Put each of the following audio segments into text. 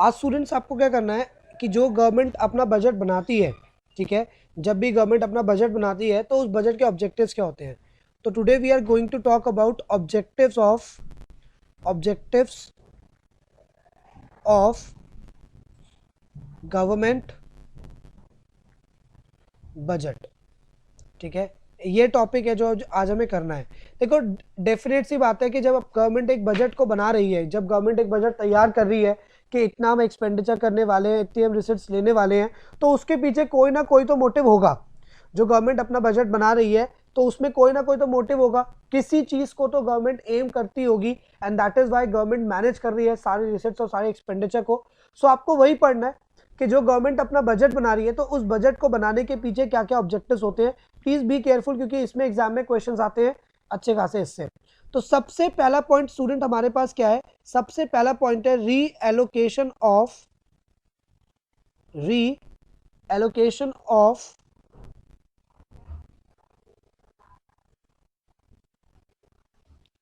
आज स्टूडेंट्स आपको क्या करना है कि जो गवर्नमेंट अपना बजट बनाती है, ठीक है, जब भी गवर्नमेंट अपना बजट बनाती है तो उस बजट के ऑब्जेक्टिव्स क्या होते हैं। तो today we are going to talk about objectives of government budget, ठीक है। ये टॉपिक है जो आज हमें करना है। देखो, डेफिनेट सी बात है कि जब गवर्नमेंट एक बजट को बना रही है, जब गवर्नमेंट एक बजट तैयार कर रही है कि इतना हम एक्सपेंडिचर करने वाले हैं, इतनी हम रिसोर्स लेने वाले हैं, तो उसके पीछे कोई ना कोई तो मोटिव होगा। जो गवर्नमेंट अपना बजट बना रही है तो उसमें कोई ना कोई तो मोटिव होगा, किसी चीज को तो गवर्नमेंट एम करती होगी, and that is why government manage कर रही है सारे रिसोर्स और सारे एक्सपेंडिचर को। सो आपको वही पढ़ना है कि जो गवर्नमेंट अपना बजट बना रही है तो उस बजट को बनाने के पीछे क्या क्या ऑब्जेक्टिव्स होते हैं। प्लीज बी केयरफुल, क्योंकि इसमें एग्जाम में क्वेश्चंस आते हैं अच्छे खासे इससे। तो सबसे पहला पॉइंट स्टूडेंट हमारे पास क्या है, सबसे पहला पॉइंट है री एलोकेशन ऑफ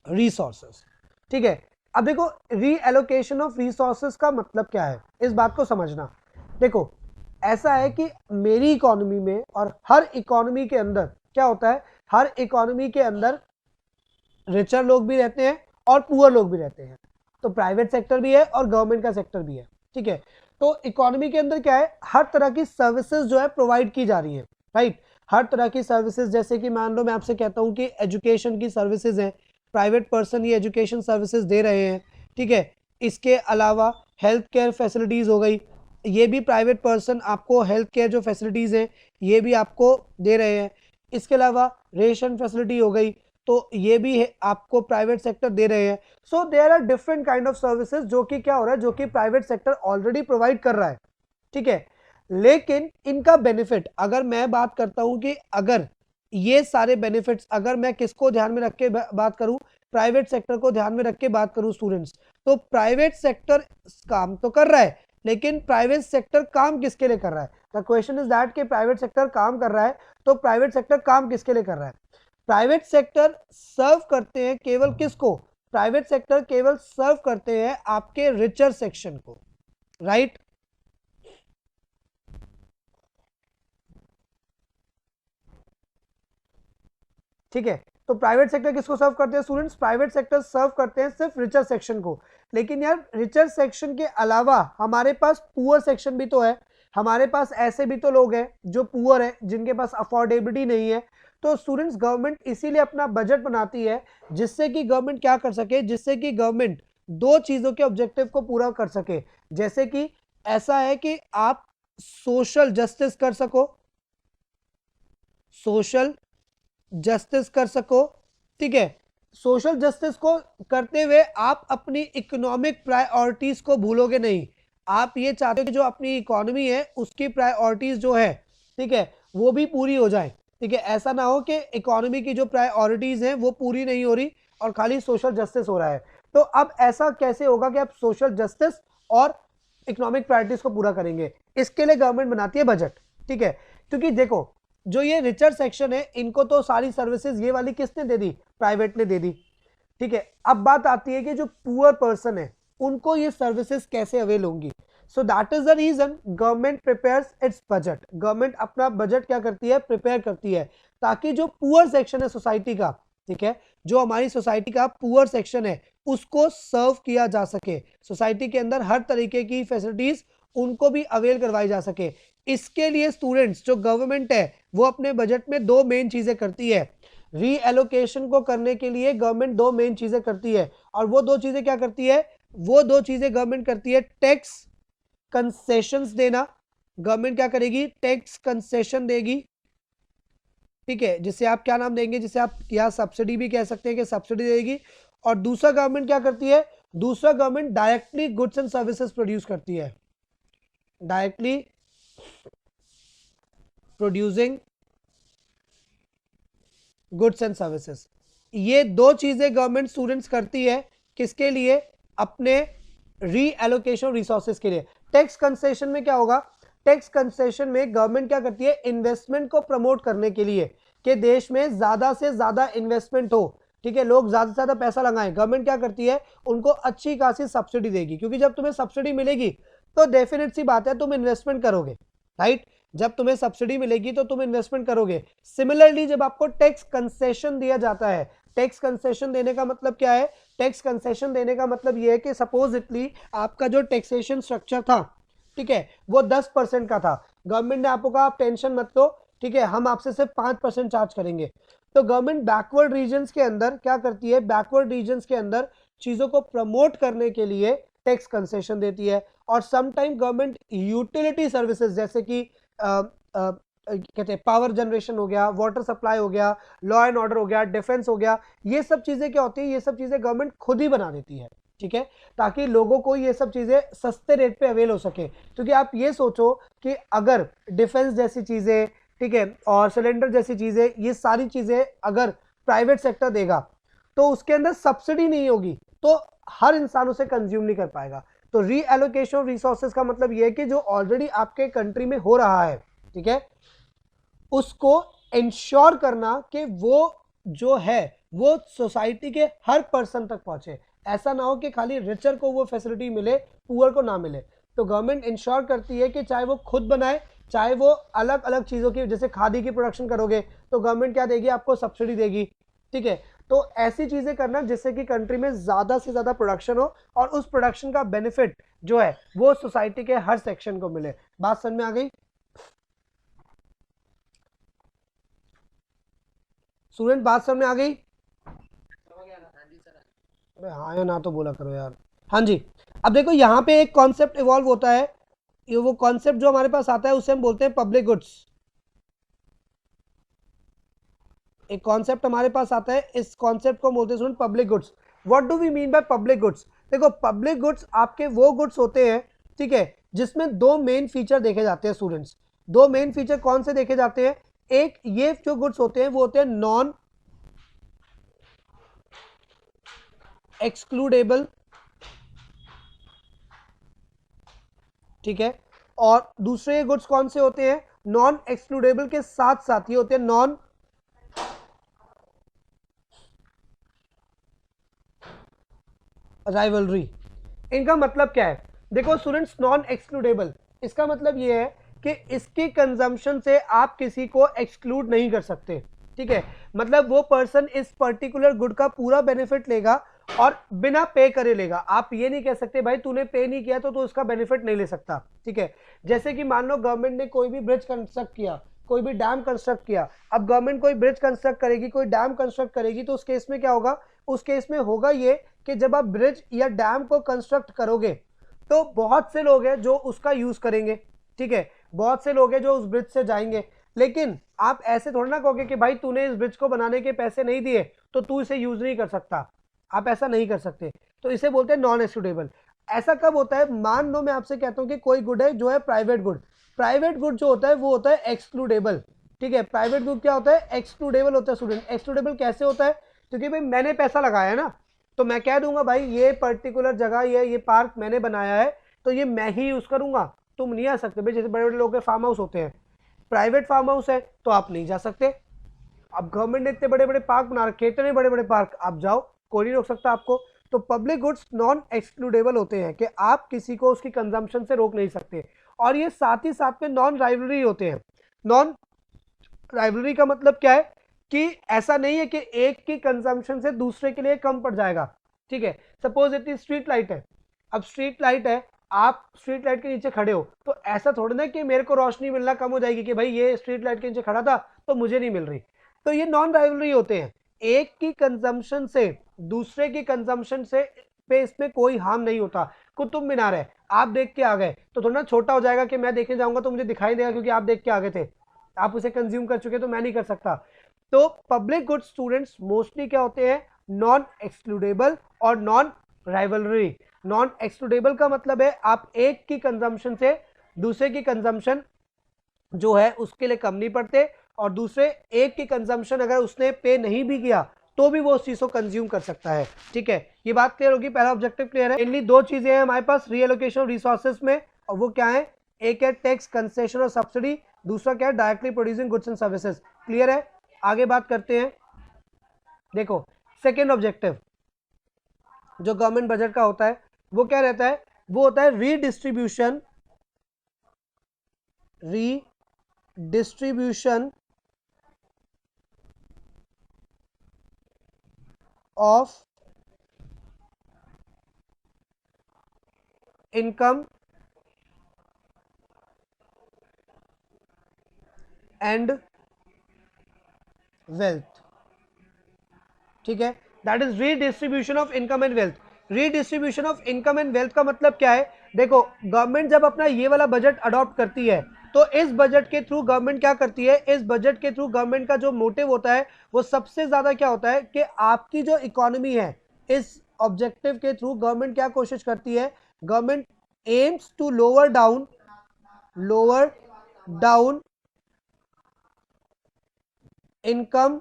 रिसोर्सेस, ठीक है। अब देखो, री एलोकेशन ऑफ रिसोर्सेस का मतलब क्या है, इस बात को समझना। देखो, ऐसा है कि मेरी इकोनॉमी में और हर इकोनॉमी के अंदर क्या होता है, हर इकोनॉमी के अंदर रिचर लोग भी रहते हैं और पुअर लोग भी रहते हैं। तो प्राइवेट सेक्टर भी है और गवर्नमेंट का सेक्टर भी है, ठीक है। तो इकोनॉमी के अंदर क्या है, हर तरह की सर्विसेज जो है प्रोवाइड की जा रही है, राइट। हर तरह की सर्विसेज, जैसे कि मान लो मैं आपसे कहता हूं कि एजुकेशन की सर्विसेज हैं, प्राइवेट पर्सन ये एजुकेशन सर्विसेज दे रहे हैं, ठीक है। इसके अलावा हेल्थ केयर फैसिलिटीज हो गई, ये भी प्राइवेट पर्सन आपको हेल्थ केयर जो फैसिलिटीज हैं ये भी आपको दे रहे हैं। इसके अलावा रेशन फैसिलिटी हो गई, तो ये भी है आपको प्राइवेट सेक्टर दे रहे हैं। So there are different kind of services जो कि क्या हो रहा है, जो कि प्राइवेट सेक्टर ऑलरेडी प्रोवाइड कर रहा है, ठीक है। लेकिन इनका बेनिफिट अगर मैं बात करता हूं कि अगर ये सारे बेनिफिट्स अगर मैं किसको ध्यान में रख के बात करूं, प्राइवेट सेक्टर को ध्यान में रख के बात करूं स्टूडेंट्स, तो प्राइवेट सेक्टर काम तो कर रहा है, लेकिन प्राइवेट सेक्टर काम किसके लिए कर रहा है। द क्वेश्चन इज दैट कि प्राइवेट सेक्टर काम कर रहा है, तो प्राइवेट सेक्टर काम किसके लिए कर रहा है। प्राइवेट सेक्टर सर्व करते हैं केवल किसको, प्राइवेट सेक्टर केवल सर्व करते हैं आपके रिचर सेक्शन को, राइट। ठीक है, तो प्राइवेट सेक्टर किसको सर्व करते हैं स्टूडेंट्स, प्राइवेट सेक्टर सर्व करते हैं सिर्फ रिचर सेक्शन को। लेकिन यार रिचर सेक्शन के अलावा हमारे पास पुअर सेक्शन भी तो है, हमारे पास ऐसे भी तो लोग हैं जो पुअर है, जिनके पास अफोर्डेबिलिटी नहीं है। तो स्टूडेंट्स गवर्नमेंट इसीलिए अपना बजट बनाती है जिससे कि गवर्नमेंट क्या कर सके, जिससे कि गवर्नमेंट दो चीजों के ऑब्जेक्टिव को पूरा कर सके। जैसे कि ऐसा है कि आप सोशल जस्टिस कर सको, सोशल जस्टिस कर सको, ठीक है। सोशल जस्टिस को करते हुए आप अपनी इकोनॉमिक प्रायोरिटीज को भूलोगे नहीं। आप ये चाहते हो कि जो अपनी इकोनॉमी है उसकी प्रायोरिटीज जो है, ठीक है, वो भी पूरी हो जाए, ठीक है। ऐसा ना हो कि इकोनॉमी की जो प्रायोरिटीज हैं वो पूरी नहीं हो रही और खाली सोशल जस्टिस हो रहा है। तो अब ऐसा कैसे होगा कि आप सोशल जस्टिस और इकोनॉमिक प्रायोरिटीज को पूरा करेंगे, इसके लिए गवर्नमेंट बनाती है बजट, ठीक है। क्योंकि देखो, जो ये रिचर सेक्शन है इनको तो सारी सर्विसेज ये वाली किसने दे दी, प्राइवेट ने दे दी, ठीक है। अब बात आती है कि जो पुअर पर्सन है उनको ये सर्विसेज कैसे अवेल होंगी। So that is the reason government prepares its budget. Government अपना बजट क्या करती है, प्रिपेयर करती है, ताकि जो पुअर सेक्शन है सोसाइटी का, ठीक है, जो हमारी सोसाइटी का पुअर सेक्शन है उसको सर्व किया जा सके, सोसाइटी के अंदर हर तरीके की फैसिलिटीज उनको भी अवेल करवाई जा सके। इसके लिए स्टूडेंट्स जो गवर्नमेंट है वो अपने बजट में दो मेन चीजें करती है। री एलोकेशन को करने के लिए गवर्नमेंट दो मेन चीजें करती है, और वो दो चीजें क्या करती है, वो दो चीजें गवर्नमेंट करती है, टैक्स कंसेशंस देना। गवर्नमेंट क्या करेगी, टैक्स कंसेशन देगी, ठीक है, जिसे आप क्या नाम देंगे, जिसे आप या सब्सिडी भी कह सकते हैं कि सब्सिडी देगी। और दूसरा गवर्नमेंट क्या करती है, दूसरा government directly goods and services produce करती है, directly producing goods and services. ये दो चीजें गवर्नमेंट स्टूडेंट्स करती है, किसके लिए, अपने री एलोकेशन रिसोर्सेज के लिए। टैक्स कंसेशन में क्या होगा, टैक्स कंसेशन में गवर्नमेंट क्या करती है, इन्वेस्टमेंट को प्रमोट करने के लिए कि देश में ज्यादा से ज्यादा इन्वेस्टमेंट हो, ठीक है, लोग ज्यादा से ज्यादा पैसा लगाएं, गवर्नमेंट क्या करती है, उनको अच्छी खासी सब्सिडी देगी। क्योंकि जब तुम्हें सब्सिडी मिलेगी तो डेफिनेट सी बात है तुम इन्वेस्टमेंट करोगे, राइट। जब तुम्हें सब्सिडी मिलेगी तो तुम इन्वेस्टमेंट करोगे। सिमिलरली जब आपको टैक्स कंसेशन दिया जाता है, टैक्स कंसेशन देने का मतलब क्या है? टैक्स कंसेशन देने का मतलब ये है कि सपोजिटली आपका जो टैक्सेशन स्ट्रक्चर था, ठीक है, वो 10% का था। गवर्नमेंट ने आपको कहा आप टेंशन मत लो, ठीक है, हम आपसे सिर्फ 5% चार्ज करेंगे। तो गवर्नमेंट बैकवर्ड रीजन्स के अंदर क्या करती है? बैकवर्ड रीजन्स के अंदर चीजों को प्रमोट करने के लिए टैक्स कंसेशन देती है। और समटाइम गवर्नमेंट यूटिलिटी सर्विसेज जैसे कि कहते हैं पावर जनरेशन हो गया, वाटर सप्लाई हो गया, लॉ एंड ऑर्डर हो गया, डिफेंस हो गया, ये सब चीजें क्या होती है? ये सब चीजें गवर्नमेंट खुद ही बना देती है, ठीक है, ताकि लोगों को ये सब चीजें सस्ते रेट पे अवेल हो सके। क्योंकि आप ये सोचो कि अगर डिफेंस जैसी चीजें, ठीक है, और सिलेंडर जैसी चीजें, ये सारी चीजें अगर प्राइवेट सेक्टर देगा तो उसके अंदर सब्सिडी नहीं होगी, तो हर इंसान उसे कंज्यूम नहीं कर पाएगा। तो रीएलोकेशन ऑफ रिसोर्सेज का मतलब यह है कि जो ऑलरेडी आपके कंट्री में हो रहा है, ठीक है, उसको इंश्योर करना कि वो जो है वो सोसाइटी के हर पर्सन तक पहुंचे। ऐसा ना हो कि खाली रिचर को वो फैसिलिटी मिले, पुअर को ना मिले। तो गवर्नमेंट इंश्योर करती है कि चाहे वो खुद बनाए, चाहे वो अलग अलग चीजों की, जैसे खादी की प्रोडक्शन करोगे तो गवर्नमेंट क्या देगी? आपको सब्सिडी देगी, ठीक है। तो ऐसी चीजें करना जिससे कि कंट्री में ज्यादा से ज्यादा प्रोडक्शन हो और उस प्रोडक्शन का बेनिफिट जो है वो सोसाइटी के हर सेक्शन को मिले। बात समझ में आ गई? स्टूडेंट बात समझ में आ गई? अरे हाँ या ना तो बोला करो यार। हाँ जी। अब देखो यहाँ पे एक कॉन्सेप्ट इवॉल्व होता है, ये वो कॉन्सेप्ट जो हमारे पास आता है उसे हम बोलते हैं पब्लिक गुड्स। एक कॉन्सेप्ट हमारे पास आता है, इस कॉन्सेप्ट को बोलते हैं public goods. What do we mean by public goods? देखो पब्लिक गुड्स आपके वो गुड्स होते हैं, ठीक है, जिसमें दो मेन फीचर देखे जाते हैं स्टूडेंट्स। दो मेन फीचर कौन से देखे जाते हैं? एक ये जो गुड्स होते हैं वो होते हैं नॉन एक्सक्लूडेबल, ठीक है, और दूसरे गुड्स कौन से होते हैं? नॉन एक्सक्लूडेबल के साथ साथ ये होते हैं नॉन राइवलरी। इनका मतलब क्या है? देखो स्टूडेंट्स, नॉन एक्सक्लूडेबल इसका मतलब ये है कि इसकी कंजम्पशन से आप किसी को एक्सक्लूड नहीं कर सकते, ठीक है। मतलब वो पर्सन इस पर्टिकुलर गुड का पूरा बेनिफिट लेगा और बिना पे करे लेगा। आप ये नहीं कह सकते भाई तूने पे नहीं किया तो तू उसका बेनिफिट नहीं ले सकता, ठीक है। जैसे कि मान लो गवर्नमेंट ने कोई भी ब्रिज कंस्ट्रक्ट किया, कोई भी डैम कंस्ट्रक्ट किया। अब गवर्नमेंट कोई ब्रिज कंस्ट्रक्ट करेगी, कोई डैम कंस्ट्रक्ट करेगी, तो उस केस में क्या होगा? उस केस में होगा ये कि जब आप ब्रिज या डैम को कंस्ट्रक्ट करोगे तो बहुत से लोग हैं जो उसका यूज करेंगे, ठीक है, बहुत से लोग हैं जो उस ब्रिज से जाएंगे। लेकिन आप ऐसे थोड़ा ना कहोगे कि भाई तूने इस ब्रिज को बनाने के पैसे नहीं दिए तो तू इसे यूज नहीं कर सकता। आप ऐसा नहीं कर सकते, तो इसे बोलते हैं नॉन एक्सक्लूडेबल। ऐसा कब होता है? मान लो मैं आपसे कहता हूं कि कोई गुड है जो है प्राइवेट गुड। प्राइवेट गुड जो होता है वो होता है एक्सक्लूडेबल, ठीक है। प्राइवेट गुड क्या होता है? एक्सक्लूडेबल होता है स्टूडेंट। एक्सक्लूडेबल कैसे होता है? क्योंकि भाई मैंने पैसा लगाया है ना, तो मैं कह दूंगा भाई ये पर्टिकुलर जगह, ये पार्क मैंने बनाया है तो ये मैं ही यूज करूंगा, तुम नहीं आ सकते। भाई जैसे बड़े बड़े लोगों के फार्म हाउस होते हैं, प्राइवेट फार्म हाउस है तो आप नहीं जा सकते। अब गवर्नमेंट ने इतने बड़े बड़े पार्क बना रखे, इतने बड़े बड़े पार्क, आप जाओ, कोई नहीं रोक सकता आपको। तो पब्लिक गुड्स नॉन एक्सक्लूडेबल होते हैं कि आप किसी को उसकी कंजम्पशन से रोक नहीं सकते। और ये साथ ही साथ में नॉन राइवलरी होते हैं। नॉन राइवलरी का मतलब क्या है? कि ऐसा नहीं है कि एक की कंजम्पशन से दूसरे के लिए कम पड़ जाएगा, ठीक है। सपोज इतनी स्ट्रीट लाइट है, अब स्ट्रीट लाइट है, आप स्ट्रीट लाइट के नीचे खड़े हो, तो ऐसा थोड़ा ना कि मेरे को रोशनी मिलना कम हो जाएगी कि भाई ये स्ट्रीट लाइट के नीचे खड़ा था तो मुझे नहीं मिल रही। तो ये नॉन राइवलरी होते हैं। एक की कंजम्पशन से दूसरे की कंजम्पशन से पे इसमें कोई हार्म नहीं होता। कुतुब मीनार है, आप देख के आ गए तो थोड़ा ना छोटा हो जाएगा कि मैं देखने जाऊंगा तो मुझे दिखाई देगा क्योंकि आप देख के आ गए थे, आप उसे कंज्यूम कर चुके तो मैं नहीं कर सकता। तो पब्लिक गुड्स स्टूडेंट्स मोस्टली क्या होते हैं? नॉन एक्सक्लूडेबल और नॉन राइवलरी। नॉन एक्सक्लूडेबल का मतलब है आप एक की कंजम्पशन से दूसरे की कंजम्पशन जो है उसके लिए कम नहीं पड़ते, और दूसरे एक की कंजम्पशन अगर उसने पे नहीं भी किया तो भी वो उस चीज को कंज्यूम कर सकता है, ठीक है। ये बात क्लियर होगी? पहला ऑब्जेक्टिव क्लियर है। इनली दो चीजें हैं हमारे पास रीएलोकेशन ऑफ रिसोर्सेज में, और वो क्या है? एक है टैक्स कंसेशन और सब्सिडी, दूसरा क्या है? Directly producing goods and services. Clear है? आगे बात करते हैं। देखो सेकेंड ऑब्जेक्टिव जो गवर्नमेंट बजट का होता है वो क्या रहता है? वो होता है redistribution of income and wealth. ठीक है, that is redistribution of income and wealth. Redistribution of income and wealth का मतलब क्या है? देखो, गवर्नमेंट जब अपना ये वाला बजट अडॉप्ट करती है तो इस बजट के थ्रू गवर्नमेंट क्या करती है, इस बजट के थ्रू गवर्नमेंट का जो मोटिव होता है वो सबसे ज्यादा क्या होता है कि आपकी जो इकोनॉमी है, इस ऑब्जेक्टिव के थ्रू गवर्नमेंट क्या कोशिश करती है, government aims to lower down income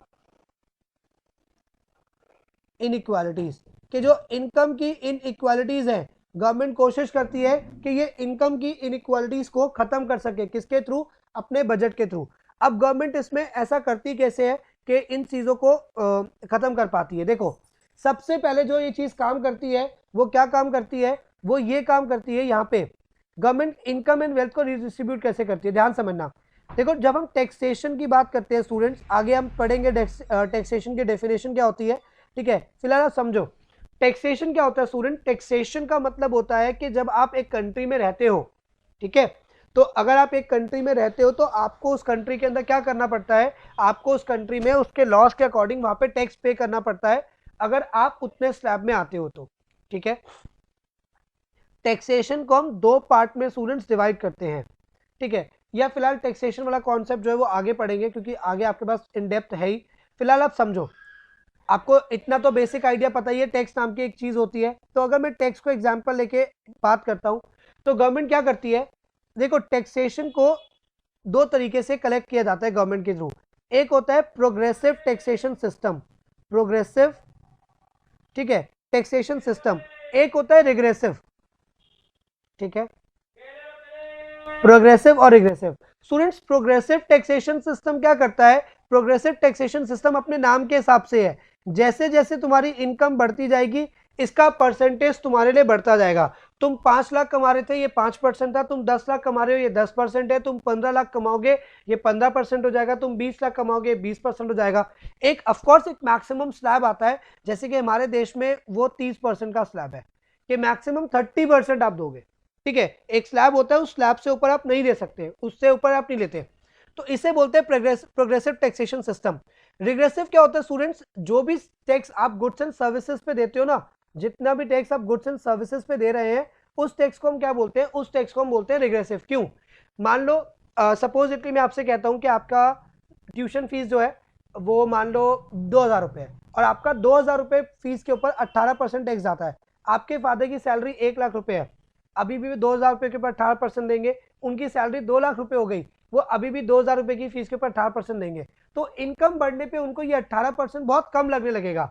inequalities, कि जो इनकम की इनइक्वालिटीज है, गवर्नमेंट कोशिश करती है कि ये इनकम की इनइक्वालिटीज को खत्म कर सके, किसके थ्रू? अपने बजट के थ्रू। अब गवर्नमेंट इसमें ऐसा करती कैसे है कि इन चीजों को खत्म कर पाती है? देखो, सबसे पहले जो ये चीज काम करती है वो क्या काम करती है, वो ये काम करती है, यहाँ पे गवर्नमेंट इनकम एंड वेल्थ को रिडिस्ट्रीब्यूट कैसे करती है, ध्यान समझना। देखो, जब हम टैक्सेशन की बात करते हैं स्टूडेंट्स, आगे हम पढ़ेंगे टैक्सेशन की डेफिनेशन क्या होती है। ठीक है, फिलहाल आप समझो टैक्सेशन क्या होता है स्टूडेंट। टैक्सेशन का मतलब होता है कि जब आप एक कंट्री में रहते हो, ठीक है, तो अगर आप एक कंट्री में रहते हो तो आपको उस कंट्री के अंदर क्या करना पड़ता है, आपको उस कंट्री में उसके लॉज के अकॉर्डिंग वहां पे टैक्स पे करना पड़ता है, अगर आप उतने स्लैब में आते हो तो। ठीक है, टैक्सेशन को हम दो पार्ट में स्टूडेंट्स डिवाइड करते हैं। ठीक है, या फिलहाल टैक्सेशन वाला कॉन्सेप्ट जो है वो आगे पढ़ेंगे, क्योंकि आगे आपके पास इन डेप्थ है ही। फिलहाल आप समझो, आपको इतना तो बेसिक आइडिया पता ही है, टैक्स नाम की एक चीज होती है। तो अगर मैं टैक्स को एग्जांपल लेके बात करता हूं, तो गवर्नमेंट क्या करती है, देखो, टैक्सेशन को दो तरीके से कलेक्ट किया जाता है गवर्नमेंट के थ्रू। एक होता है प्रोग्रेसिव टैक्सेशन सिस्टम, प्रोग्रेसिव, ठीक है, टैक्सेशन सिस्टम। एक होता है रिग्रेसिव। ठीक है, प्रोग्रेसिव और regressive. Students, progressive taxation system क्या करता है, प्रोग्रेसिव टैक्सेशन सिस्टम अपने नाम के हिसाब से है, जैसे जैसे तुम्हारी इनकम बढ़ती जाएगी इसका परसेंटेज तुम्हारे लिए बढ़ता जाएगा। तुम 5 लाख कमा रहे थे, ये 5% था, तुम 10 लाख कमा रहे हो, ये 10% है, तुम 15 लाख कमाओगे, ये 15% हो जाएगा, तुम 20 लाख कमाओगे, 20% हो जाएगा। एक ऑफकोर्स एक मैक्सिमम स्लैब आता है, जैसे कि हमारे देश में वो 30% का स्लैब है कि मैक्सिमम 30% आप दोगे। ठीक है, एक स्लैब होता है, उस स्लैब से ऊपर आप नहीं दे सकते, उससे ऊपर आप नहीं लेते, तो इसे बोलते हैं प्रोग्रेसिव टैक्सेशन सिस्टम। रिग्रेसिव क्या होता है स्टूडेंट्स, जो भी टैक्स आप गुड्स एंड सर्विसेज पे देते हो ना, जितना भी टैक्स आप गुड्स एंड सर्विसेज पे दे रहे हैं, उस टैक्स को हम क्या बोलते हैं, उस टैक्स को हम बोलते हैं रिग्रेसिव। क्यों? मान लो सपोज इटली मैं आपसे कहता हूं कि आपका ट्यूशन फीस जो है वो मान लो 2,000 रुपए है, और आपका 2,000 रुपए फीस के ऊपर 18% टैक्स आता है। आपके फादर की सैलरी 1 लाख रुपए है, अभी भी 2,000 रुपए के ऊपर 18% देंगे, उनकी सैलरी 2 लाख रुपए हो गई, वो अभी भी 2,000 रुपए की फीस के ऊपर 18% देंगे। तो इनकम बढ़ने पे उनको ये 18% बहुत कम लगने लगेगा।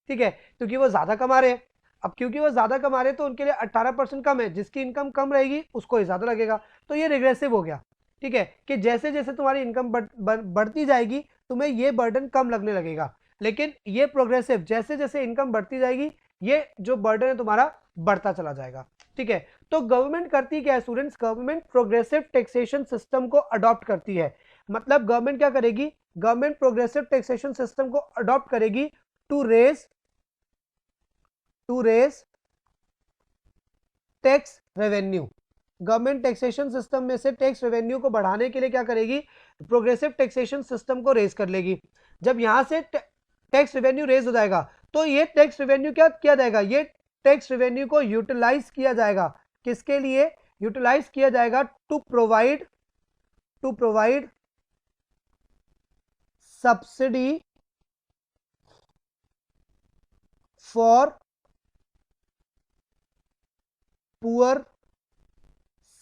ठीक है, क्योंकि वो ज्यादा कमा रहे हैं। अब क्योंकि वो ज्यादा कमा रहे हैं तो उनके लिए 18% कम है, जिसकी इनकम कम रहेगी उसको ही ज्यादा लगेगा। तो ये रिग्रेसिव हो गया। ठीक है, कि जैसे जैसे तुम्हारी इनकम बढ़ती जाएगी तुम्हें ये बर्डन कम लगने लगेगा। लेकिन ये प्रोग्रेसिव, जैसे जैसे इनकम बढ़ती जाएगी ये जो बर्डन है तुम्हारा बढ़ता चला जाएगा। ठीक है, तो गवर्नमेंट करती क्या है students, government progressive taxation system को अडॉप्ट करती है। मतलब गवर्नमेंट क्या करेगी, गवर्नमेंट प्रोग्रेसिव टैक्सेशन सिस्टम को अडॉप्ट करेगी to raise tax revenue. Government taxation system में से टैक्स रेवेन्यू को बढ़ाने के लिए क्या करेगी, प्रोग्रेसिव टैक्सेशन सिस्टम को रेज कर लेगी। जब यहां से टैक्स रेवेन्यू रेज हो जाएगा तो ये टैक्स रेवेन्यू क्या किया जाएगा, ये टैक्स रेवेन्यू को यूटिलाइज किया जाएगा, किसके लिए यूटिलाइज किया जाएगा, to provide subsidy for poor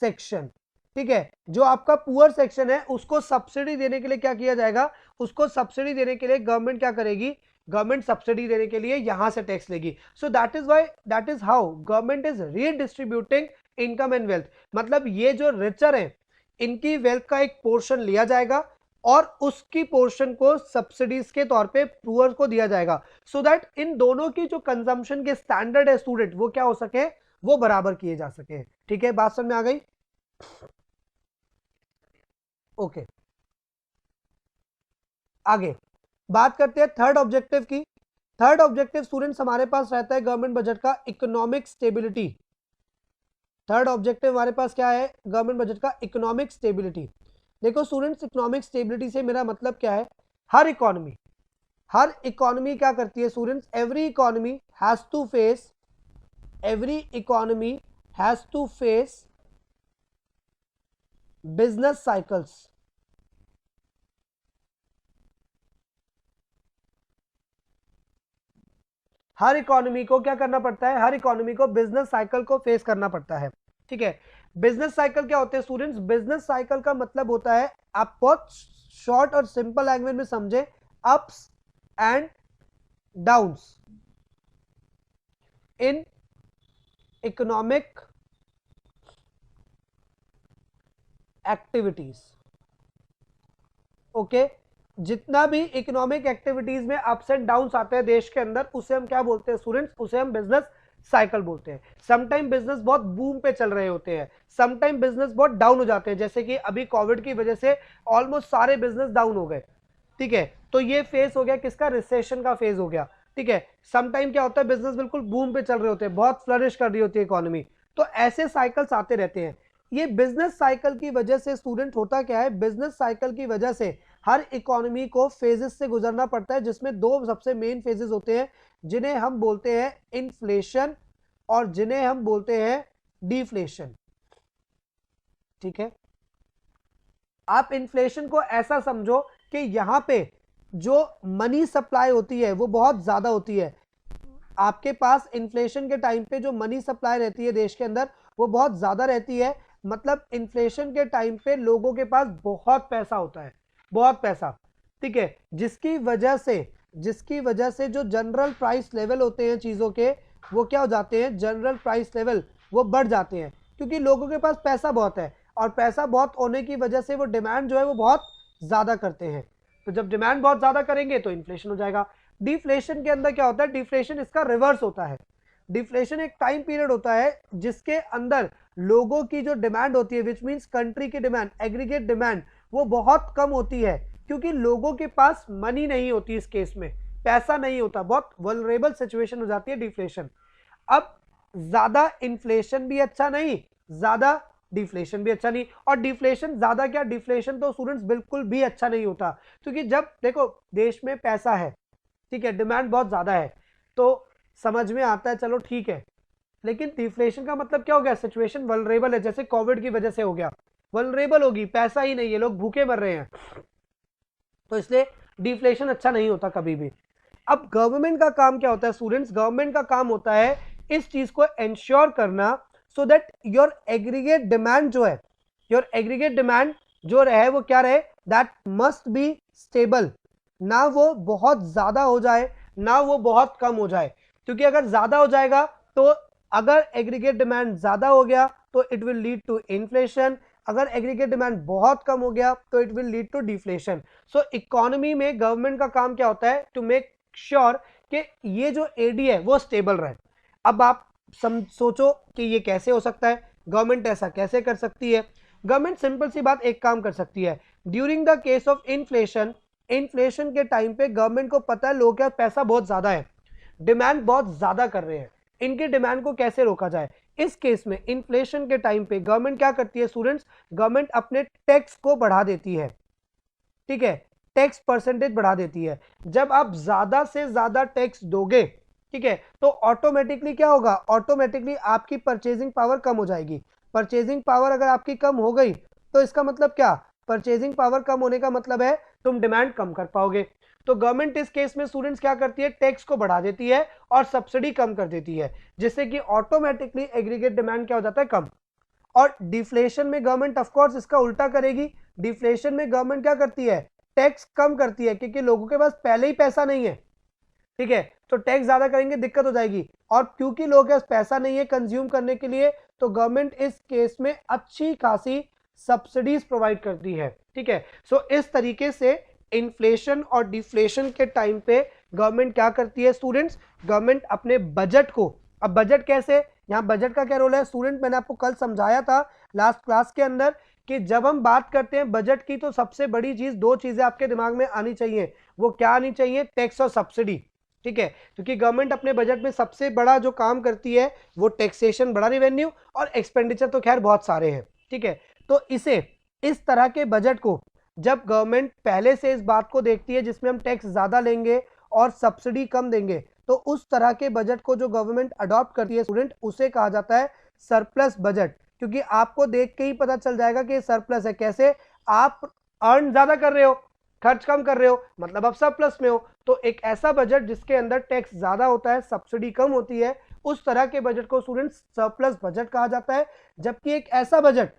section. ठीक है, जो आपका पुअर सेक्शन है उसको सब्सिडी देने के लिए क्या किया जाएगा, उसको सब्सिडी देने के लिए गवर्नमेंट क्या करेगी, गवर्नमेंट सब्सिडी देने के लिए यहां से टैक्स लेगी। So that is how government is redistributing income and wealth. मतलब ये जो रिचर है इनकी वेल्थ का एक पोर्शन लिया जाएगा और उसकी पोर्शन को सब्सिडीज के तौर पे पुअर को दिया जाएगा, सो दैट इन दोनों की जो कंजम्पशन के स्टैंडर्ड है स्टूडेंट वो क्या हो सके, वो बराबर किए जा सके। ठीक है, बात समझ में आ गई? ओके, आगे बात करते हैं थर्ड ऑब्जेक्टिव की। थर्ड ऑब्जेक्टिव स्टूडेंट्स हमारे पास रहता है गवर्नमेंट बजट का इकोनॉमिक स्टेबिलिटी। थर्ड ऑब्जेक्टिव हमारे पास क्या है गवर्नमेंट बजट का? Economic stability. देखो स्टूडेंट्स, इकोनॉमिक स्टेबिलिटी से मेरा मतलब क्या है? हर इकोनॉमी क्या करती है students? Every economy has to face business cycles. हर इकोनॉमी को क्या करना पड़ता है? हर इकोनॉमी को बिजनेस साइकिल को फेस करना पड़ता है। ठीक है, बिजनेस साइकिल क्या होते हैं स्टूडेंट्स? बिजनेस साइकिल का मतलब होता है, आप बहुत शॉर्ट और सिंपल लैंग्वेज में समझे, ups and downs in economic activities. Okay, जितना भी इकोनॉमिक एक्टिविटीज में अप्स एंड डाउन्स आते हैं देश के अंदर, उसे हम क्या बोलते हैं स्टूडेंट्स? उसे हम बिजनेस साइकिल बोलते हैं। समटाइम बिजनेस बहुत बूम पे चल रहे होते हैं, समटाइम बिजनेस बहुत डाउन हो जाते हैं, जैसे कि अभी कोविड की वजह से ऑलमोस्ट सारे बिजनेस डाउन हो गए। ठीक है, तो ये फेज हो गया किसका? रिसेशन का फेज हो गया। ठीक है, समटाइम क्या होता है, बिजनेस बिल्कुल बूम पे चल रहे होते हैं, बहुत फ्लरिश कर रही होती है इकोनॉमी, तो ऐसे साइकिल्स आते रहते हैं। ये बिजनेस साइकिल की वजह से स्टूडेंट होता क्या है? बिजनेस साइकिल की वजह से हर इकोनॉमी को फेजेस से गुजरना पड़ता है, जिसमें दो सबसे मेन फेजेस होते हैं, जिन्हें हम बोलते हैं इन्फ्लेशन और जिन्हें हम बोलते हैं डिफ्लेशन। ठीक है, आप इन्फ्लेशन को ऐसा समझो कि यहां पे जो मनी सप्लाई होती है वो बहुत ज्यादा होती है। आपके पास इन्फ्लेशन के टाइम पे जो मनी सप्लाई रहती है देश के अंदर वो बहुत ज्यादा रहती है। मतलब इन्फ्लेशन के टाइम पे लोगों के पास बहुत पैसा होता है, बहुत पैसा। ठीक है, जिसकी वजह से जो जनरल प्राइस लेवल होते हैं चीजों के, वो क्या हो जाते हैं? जनरल प्राइस लेवल वो बढ़ जाते हैं, क्योंकि लोगों के पास पैसा बहुत है, और पैसा बहुत होने की वजह से वो डिमांड जो है वो बहुत ज्यादा करते हैं। तो जब डिमांड बहुत ज्यादा करेंगे तो इन्फ्लेशन हो जाएगा। डिफ्लेशन के अंदर क्या होता है? डिफ्लेशन इसका रिवर्स होता है। डिफ्लेशन एक टाइम पीरियड होता है जिसके अंदर लोगों की जो डिमांड होती है, विच मीन्स कंट्री की डिमांड, एग्रीगेट डिमांड, वो बहुत कम होती है, क्योंकि लोगों के पास मनी नहीं होती, इस केस में पैसा नहीं होता, बहुत वल्नरेबल सिचुएशन हो जाती है डिफ्लेशन। अब ज्यादा इन्फ्लेशन भी अच्छा नहीं, ज्यादा डिफ्लेशन भी अच्छा नहीं, और डिफ्लेशन ज्यादा क्या, डिफ्लेशन तो स्टूडेंट्स बिल्कुल भी अच्छा नहीं होता, क्योंकि जब देखो देश में पैसा है, ठीक है, डिमांड बहुत ज्यादा है, तो समझ में आता है, चलो ठीक है, लेकिन डिफ्लेशन का मतलब क्या हो गया? सिचुएशन वल्नरेबल है, जैसे कोविड की वजह से हो गया, वल्नरेबल होगी, पैसा ही नहीं है, लोग भूखे मर रहे हैं, तो इसलिए डिफ्लेशन अच्छा नहीं होता कभी भी। अब गवर्नमेंट का काम क्या होता है स्टूडेंट्स? गवर्नमेंट का काम होता है इस चीज को एंश्योर करना, सो दैट योर एग्रीगेट डिमांड जो है, योर एग्रीगेट डिमांड जो रहे वो क्या रहे? दैट मस्ट बी स्टेबल, ना वो बहुत ज्यादा हो जाए ना वो बहुत कम हो जाए, क्योंकि अगर ज्यादा हो जाएगा तो, अगर एग्रीगेट डिमांड ज्यादा हो गया तो it will lead to inflation, अगर एग्रीगेट डिमांड बहुत कम हो गया तो it will lead to deflation. So economy में गवर्नमेंट का काम क्या होता है? टू मेक श्योर कि ये जो एडी है वो स्टेबल रहे। अब आप सोचो कि ये कैसे हो सकता है, गवर्नमेंट ऐसा कैसे कर सकती है? गवर्नमेंट सिंपल सी बात एक काम कर सकती है, during the case of inflation, inflation के टाइम पे गवर्नमेंट को पता है लोगों के पैसा बहुत ज्यादा है, डिमांड बहुत ज्यादा कर रहे हैं, इनके डिमांड को कैसे रोका जाए? इस केस में इन्फ्लेशन के टाइम पे गवर्नमेंट क्या करती है स्टूडेंट्स? गवर्नमेंट अपने टैक्स को बढ़ा देती है। ठीक है, टैक्स परसेंटेज बढ़ा देती है। जब आप ज्यादा से ज्यादा टैक्स दोगे, ठीक है, तो ऑटोमेटिकली क्या होगा? ऑटोमेटिकली आपकी परचेजिंग पावर कम हो जाएगी। परचेजिंग पावर अगर आपकी कम हो गई तो इसका मतलब क्या? परचेजिंग पावर कम होने का मतलब है तुम डिमांड कम कर पाओगे। तो गवर्नमेंट इस केस में स्टूडेंट्स क्या करती है? टैक्स को बढ़ा देती है और सब्सिडी कम कर देती है, जिससे कि ऑटोमेटिकली एग्रीगेट डिमांड क्या हो जाता है? कम। और डिफ्लेशन में गवर्नमेंट ऑफ कोर्स इसका उल्टा करेगी। डिफ्लेशन में गवर्नमेंट क्या करती है? टैक्स कम करती है, क्योंकि लोगों के पास पहले ही पैसा नहीं है। ठीक है, तो टैक्स ज्यादा करेंगे दिक्कत हो जाएगी, और क्योंकि लोगों के पास पैसा नहीं है कंज्यूम करने के लिए, तो गवर्नमेंट इस केस में अच्छी खासी सब्सिडीज प्रोवाइड करती है। ठीक है, सो इस तरीके से इन्फ्लेशन और डिफ्लेशन के टाइम पे गवर्नमेंट क्या करती है स्टूडेंट्स? गवर्नमेंट अपने बजट को, अब बजट कैसे? यहाँ बजट का क्या रोल है स्टूडेंट, मैंने आपको कल समझाया था लास्ट क्लास के अंदर कि जब हम बात करते हैं बजट की तो सबसे बड़ी चीज, दो चीजें आपके दिमाग में आनी चाहिए। वो क्या आनी चाहिए? टैक्स और सब्सिडी। ठीक है, क्योंकि गवर्नमेंट अपने बजट में सबसे बड़ा जो काम करती है वो टैक्सेशन, बड़ा रेवेन्यू, और एक्सपेंडिचर तो खैर बहुत सारे हैं। ठीक है, तो इसे, इस तरह के बजट को जब गवर्नमेंट पहले से इस बात को देखती है जिसमें हम टैक्स ज्यादा लेंगे और सब्सिडी कम देंगे, तो उस तरह के बजट को जो गवर्नमेंट अडॉप्ट करती है स्टूडेंट, उसे कहा जाता है सरप्लस बजट। क्योंकि आपको देख के ही पता चल जाएगा कि सरप्लस है। कैसे? आप अर्न ज्यादा कर रहे हो, खर्च कम कर रहे हो, मतलब आप सरप्लस में हो। तो एक ऐसा बजट जिसके अंदर टैक्स ज्यादा होता है, सब्सिडी कम होती है, उस तरह के बजट को स्टूडेंट सरप्लस बजट कहा जाता है। जबकि एक ऐसा बजट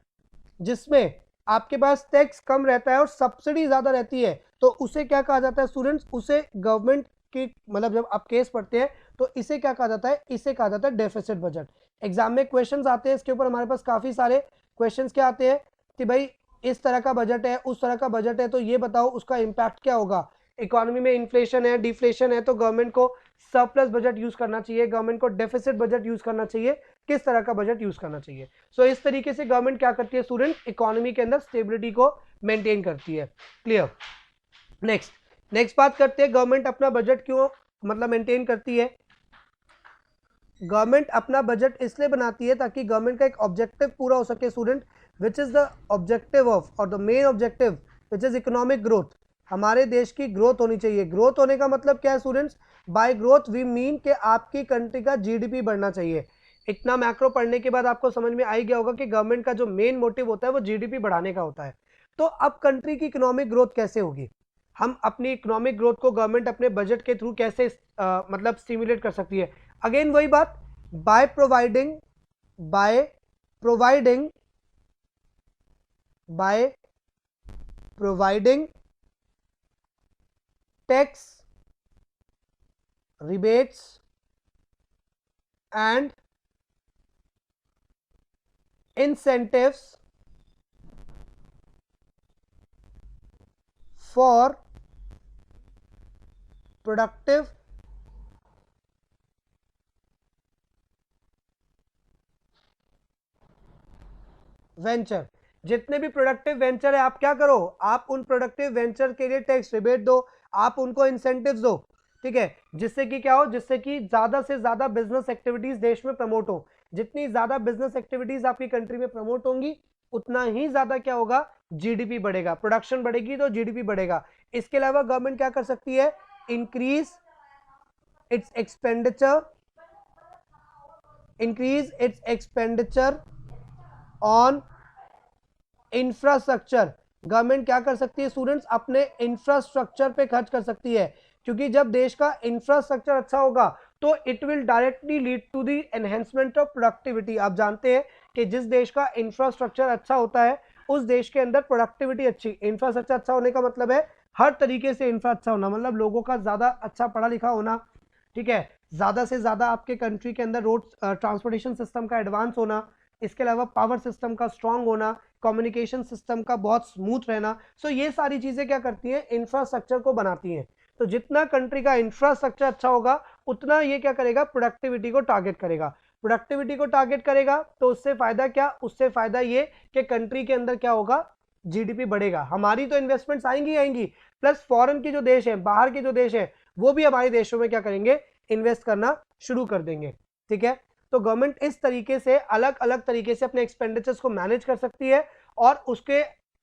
जिसमें आपके पास टैक्स कम रहता है और सब्सिडी ज्यादा रहती है, तो उसे क्या कहा जाता है स्टूडेंट्स? उसे गवर्नमेंट की, मतलब जब आप केस पढ़ते हैं तो इसे क्या कहा जाता है? इसे कहा जाता है डेफिसिट बजट। एग्जाम में क्वेश्चंस आते हैं इसके ऊपर, हमारे पास काफी सारे क्वेश्चंस क्या आते हैं कि भाई इस तरह का बजट है, उस तरह का बजट है, तो ये बताओ उसका इंपैक्ट क्या होगा। इकोनॉमी में इन्फ्लेशन है, डिफ्लेशन है, तो गवर्नमेंट को सरप्लस बजट यूज करना चाहिए, गवर्नमेंट को डेफिसिट बजट यूज करना चाहिए, किस तरह का बजट यूज करना चाहिए। सो इस तरीके से गवर्नमेंट क्या करती है स्टूडेंट? इकोनॉमी के अंदर स्टेबिलिटी को मेंटेन करती है। क्लियर? नेक्स्ट बात करते हैं, गवर्नमेंट अपना बजट क्यों मतलब मेंटेन करती है। गवर्नमेंट अपना बजट इसलिए बनाती है ताकि गवर्नमेंट का एक ऑब्जेक्टिव पूरा हो सके student, which is the objective of, और the main objective which is economic growth. हमारे देश की ग्रोथ होनी चाहिए। ग्रोथ होने का मतलब क्या है students? By growth we mean कि आपकी कंट्री का जीडीपी बढ़ना चाहिए। इतना मैक्रो पढ़ने के बाद आपको समझ में आ ही गया होगा कि गवर्नमेंट का जो मेन मोटिव होता है वो जीडीपी बढ़ाने का होता है। तो अब कंट्री की इकोनॉमिक ग्रोथ कैसे होगी? हम अपनी इकोनॉमिक ग्रोथ को गवर्नमेंट अपने बजट के थ्रू कैसे मतलब स्टिमुलेट कर सकती है? अगेन वही बात, by providing by providing by providing tax rebates and incentives for productive venture. जितने भी प्रोडक्टिव वेंचर है, आप क्या करो? आप उन प्रोडक्टिव वेंचर के लिए टैक्स रिबेट दो, आप उनको इंसेंटिव्स दो। ठीक है, जिससे कि क्या हो? जिससे कि ज्यादा से ज्यादा बिजनेस एक्टिविटीज देश में प्रमोट हो। जितनी ज्यादा बिजनेस एक्टिविटीज आपकी कंट्री में प्रमोट होंगी, उतना ही ज्यादा क्या होगा? जीडीपी बढ़ेगा, प्रोडक्शन बढ़ेगी तो जीडीपी बढ़ेगा। इसके अलावा गवर्नमेंट क्या कर सकती है? Increase its expenditure on infrastructure. Government क्या कर सकती है स्टूडेंट्स? अपने इंफ्रास्ट्रक्चर पे खर्च कर सकती है। क्योंकि जब देश का इंफ्रास्ट्रक्चर अच्छा होगा तो it will directly lead to the enhancement of productivity. आप जानते हैं कि जिस देश का इंफ्रास्ट्रक्चर अच्छा होता है उस देश के अंदर प्रोडक्टिविटी अच्छी। इंफ्रास्ट्रक्चर अच्छा होने का मतलब है हर तरीके से इंफ्रा अच्छा होना, मतलब लोगों का ज्यादा अच्छा पढ़ा लिखा होना। ठीक है, ज्यादा से ज्यादा आपके कंट्री के अंदर रोड ट्रांसपोर्टेशन सिस्टम का एडवांस होना, इसके अलावा पावर सिस्टम का स्ट्रांग होना, कम्युनिकेशन सिस्टम का बहुत स्मूथ रहना। सो ये सारी चीजें क्या करती हैं? इंफ्रास्ट्रक्चर को बनाती हैं। तो जितना कंट्री का इंफ्रास्ट्रक्चर अच्छा होगा उतना ये क्या करेगा? प्रोडक्टिविटी को टारगेट करेगा। प्रोडक्टिविटी को टारगेट करेगा तो उससे फायदा क्या? उससे फायदा ये कि कंट्री के अंदर क्या होगा? जीडीपी बढ़ेगा, हमारी तो इन्वेस्टमेंट्स आएंगी, प्लस फॉरेन के जो देश है, बाहर के जो देश है, वो भी हमारे देशों में क्या करेंगे? इन्वेस्ट करना शुरू कर देंगे। ठीक है, तो गवर्नमेंट इस तरीके से अलग अलग तरीके से अपने एक्सपेंडिचर्स को मैनेज कर सकती है और उसके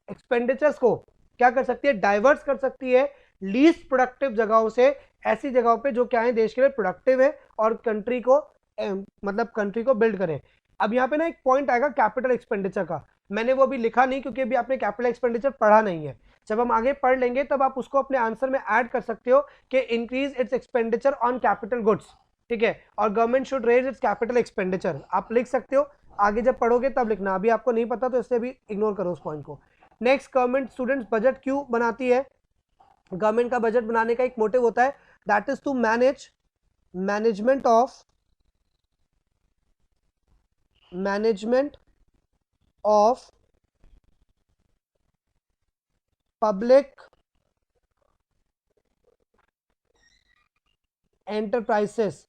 एक्सपेंडिचर्स को क्या कर सकती है? डाइवर्स कर सकती है लीस्ट प्रोडक्टिव जगहों से ऐसी जगहों पे जो क्या है? देश के लिए प्रोडक्टिव है और कंट्री को मतलब कंट्री को बिल्ड करें। अब यहाँ पे ना एक पॉइंट आएगा कैपिटल एक्सपेंडिचर का, मैंने वो अभी लिखा नहीं क्योंकि अभी आपने कैपिटल एक्सपेंडिचर पढ़ा नहीं है। जब हम आगे पढ़ लेंगे तब आप उसको अपने आंसर में ऐड कर सकते हो कि increase its expenditure on capital goods. ठीक है, और government should raise its capital expenditure, आप लिख सकते हो, आगे जब पढ़ोगे तब लिखना, अभी आपको नहीं पता तो इससे भी इग्नोर करो उस पॉइंट को। नेक्स्ट, गवर्नमेंट स्टूडेंट्स बजट क्यों बनाती है? गवर्नमेंट का बजट बनाने का एक मोटिव होता है, that is to management of public enterprises.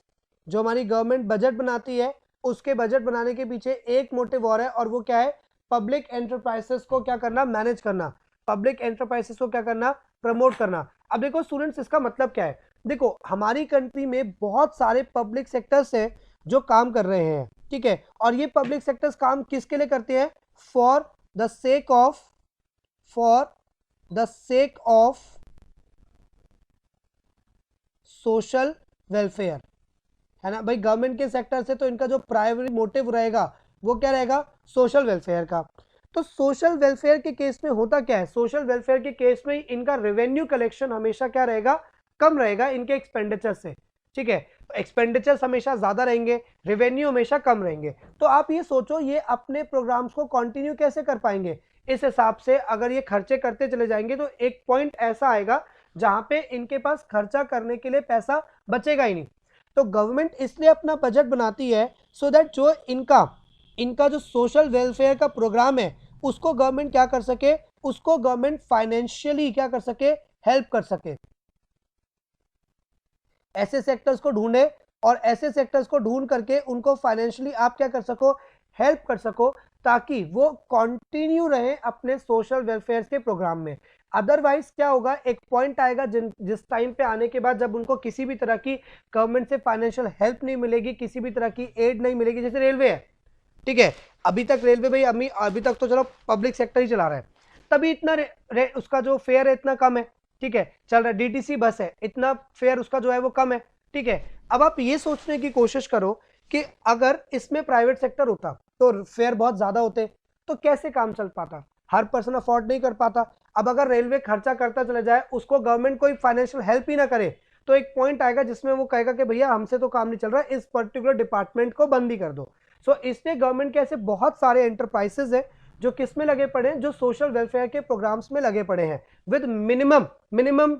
जो हमारी गवर्नमेंट बजट बनाती है उसके बजट बनाने के पीछे एक मोटिव और है, और वो क्या है, पब्लिक एंटरप्राइजेस को क्या करना, मैनेज करना, पब्लिक एंटरप्राइजेस को क्या करना, प्रमोट करना। अब देखो स्टूडेंट्स, इसका मतलब क्या है, देखो हमारी कंट्री में बहुत सारे पब्लिक सेक्टर्स हैं जो काम कर रहे हैं, ठीक है, और ये पब्लिक सेक्टर्स काम किसके लिए करते हैं, for the sake of, for the sake of social welfare, है ना भाई। गवर्नमेंट के सेक्टर से तो इनका जो प्राइमरी मोटिव रहेगा वो क्या रहेगा, सोशल वेलफेयर का। तो सोशल वेलफेयर के केस में होता क्या है, सोशल वेलफेयर के केस में इनका रेवेन्यू कलेक्शन हमेशा क्या रहेगा, कम रहेगा इनके एक्सपेंडिचर से, ठीक है, एक्सपेंडिचर्स हमेशा ज्यादा रहेंगे, रेवेन्यू हमेशा कम रहेंगे। तो आप ये सोचो ये अपने प्रोग्राम्स को कंटिन्यू कैसे कर पाएंगे, इस हिसाब से अगर ये खर्चे करते चले जाएंगे तो एक पॉइंट ऐसा आएगा जहां पे इनके पास खर्चा करने के लिए पैसा बचेगा ही नहीं। तो गवर्नमेंट इसलिए अपना बजट बनाती है सो दैट जो इनका इनका जो सोशल वेलफेयर का प्रोग्राम है उसको गवर्नमेंट क्या कर सके, उसको गवर्नमेंट फाइनेंशियली क्या कर सके, हेल्प कर सके। ऐसे सेक्टर्स को ढूंढे और ऐसे सेक्टर्स को ढूंढ करके उनको फाइनेंशियली आप क्या कर सको, हेल्प कर सको, ताकि वो कंटिन्यू रहे अपने सोशल वेलफेयर के प्रोग्राम में। अदरवाइज क्या होगा, एक पॉइंट आएगा जिस टाइम पे आने के बाद जब उनको किसी भी तरह की गवर्नमेंट से फाइनेंशियल हेल्प नहीं मिलेगी, किसी भी तरह की एड नहीं मिलेगी, जैसे रेलवे है, ठीक है, अभी तक रेलवे भाई अभी तक तो चलो पब्लिक सेक्टर ही चला रहा है, तभी इतना उसका जो फेयर है इतना कम है, ठीक है, चल रहा है, डीटीसी बस है, इतना फेयर उसका जो है वो कम है, ठीक है। अब आप ये सोचने की कोशिश करो कि अगर इसमें प्राइवेट सेक्टर होता तो फेयर बहुत ज्यादा होते, तो कैसे काम चल पाता, हर पर्सन अफोर्ड नहीं कर पाता। अब अगर रेलवे खर्चा करता चला जाए, उसको गवर्नमेंट कोई फाइनेंशियल हेल्प ही ना करे, तो एक पॉइंट आएगा जिसमें वो कहेगा कि भैया हमसे तो काम नहीं चल रहा, इस पर्टिकुलर डिपार्टमेंट को बंद ही कर दो। सो इसलिए गवर्नमेंट के ऐसे बहुत सारे एंटरप्राइजेस है जो किस में लगे पड़े हैं, जो सोशल वेलफेयर के प्रोग्राम्स में लगे पड़े हैं विद मिनिमम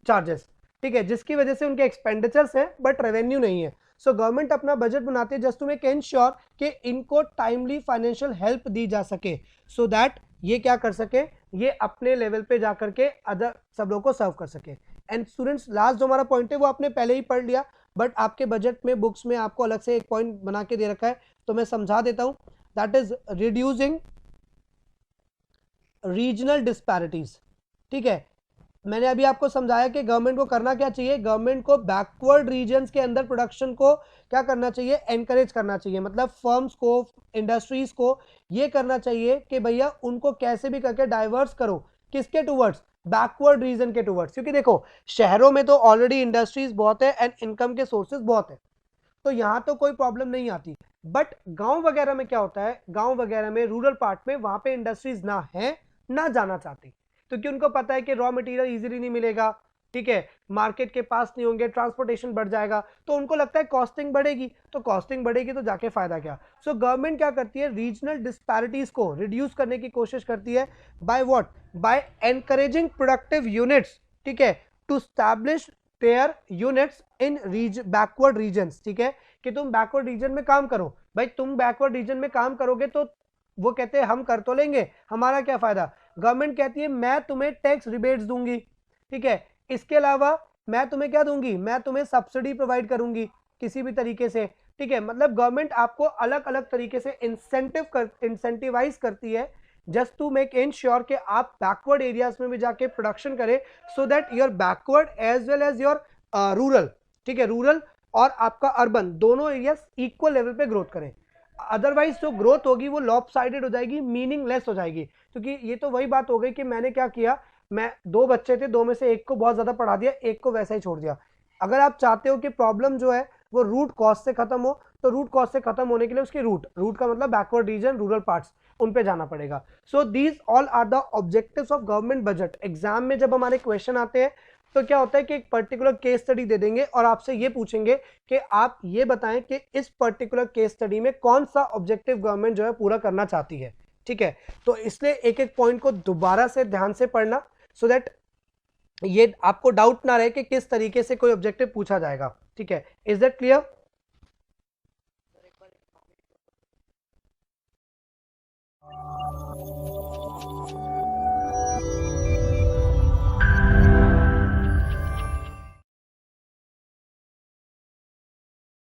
चार्जेस, ठीक है, जिसकी वजह से उनके एक्सपेंडिचर्स हैं बट रेवेन्यू नहीं है। सो गवर्नमेंट अपना बजट बनाती है जस्ट टू मेक एंश्योर कि इनको टाइमली फाइनेंशियल हेल्प दी जा सके, सो दैट ये क्या कर सके, ये अपने लेवल पे जाकर के अदर सब लोगों को सर्व कर सके। एंड स्टूडेंट्स, लास्ट जो हमारा पॉइंट है वो आपने पहले ही पढ़ लिया, बट आपके बजट में बुक्स में आपको अलग से एक पॉइंट बना के दे रखा है, तो मैं समझा देता हूं, that is reducing regional disparities, ठीक है। मैंने अभी आपको समझाया कि गवर्नमेंट को करना क्या चाहिए, गवर्नमेंट को बैकवर्ड रीजन्स के अंदर प्रोडक्शन को क्या करना चाहिए, एनकरेज करना चाहिए, मतलब फर्म्स को, इंडस्ट्रीज को ये करना चाहिए कि भैया उनको कैसे भी करके डाइवर्स करो, किसके टूवर्ड्स, बैकवर्ड रीजन के टूवर्ड्स। क्योंकि देखो शहरों में तो ऑलरेडी इंडस्ट्रीज बहुत है एंड इनकम के सोर्सेज बहुत है, तो यहां तो कोई प्रॉब्लम नहीं आती, बट गांव वगैरह में क्या होता है, गांव वगैरह में, रूरल पार्ट में, वहां पे इंडस्ट्रीज ना है ना जाना चाहती, क्योंकि उनको पता है कि रॉ मटेरियल इजीली नहीं मिलेगा, ठीक है, मार्केट के पास नहीं होंगे, ट्रांसपोर्टेशन बढ़ जाएगा, तो उनको लगता है कॉस्टिंग बढ़ेगी, तो कॉस्टिंग बढ़ेगी तो जाके फायदा क्या। सो गवर्नमेंट क्या करती है, रीजनल डिस्पैरिटीज को रिड्यूस करने की कोशिश करती है, by what, by encouraging productive units, ठीक है, to establish their units in backward regions, ठीक है, कि तुम बैकवर्ड रीजन में काम करो। भाई तुम बैकवर्ड रीजन में काम करोगे तो वो कहते हैं हम कर तो लेंगे, हमारा क्या फायदा। गवर्नमेंट कहती है मैं तुम्हें टैक्स रिबेट्स दूंगी, ठीक है, इसके अलावा मैं तुम्हें क्या दूंगी, मैं तुम्हें सब्सिडी प्रोवाइड करूंगी किसी भी तरीके से, ठीक है। मतलब गवर्नमेंट आपको अलग अलग तरीके से इंसेंटिवाइज करती है जस्ट टू मेक इनश्योर कि आप बैकवर्ड एरियाज में भी जाके प्रोडक्शन करें, so that your backward as well as your rural, ठीक है, रूरल और आपका अर्बन दोनों एरियाज इक्वल लेवल पे ग्रोथ करें। अदरवाइज जो ग्रोथ होगी वो लॉपसाइडेड हो जाएगी, मीनिंगलेस हो जाएगी, क्योंकि ये तो वही बात हो गई कि मैंने क्या किया, मैं दो बच्चे थे, दो में से एक को बहुत ज्यादा पढ़ा दिया, एक को वैसा ही छोड़ दिया। अगर आप चाहते हो कि प्रॉब्लम जो है वो रूट कॉज से खत्म हो, तो रूट कॉज से खत्म होने के लिए उसके रूट का मतलब बैकवर्ड रीजन, रूरल पार्ट्स, उन पे जाना पड़ेगा। So these all are the objectives of government budget. Exam में जब हमारे क्वेश्चन आते हैं तो क्या होता है कि एक पर्टिकुलर केस स्टडी दे देंगे और आपसे ये पूछेंगे कि आप ये बताएं कि इस पर्टिकुलर केस स्टडी में कौन सा ऑब्जेक्टिव गवर्नमेंट जो है पूरा करना चाहती है, ठीक है। तो इसलिए एक एक पॉइंट को दोबारा से ध्यान से पढ़ना, सो दैट ये आपको डाउट ना रहे कि किस तरीके से कोई ऑब्जेक्टिव पूछा जाएगा, ठीक है। Is that clear?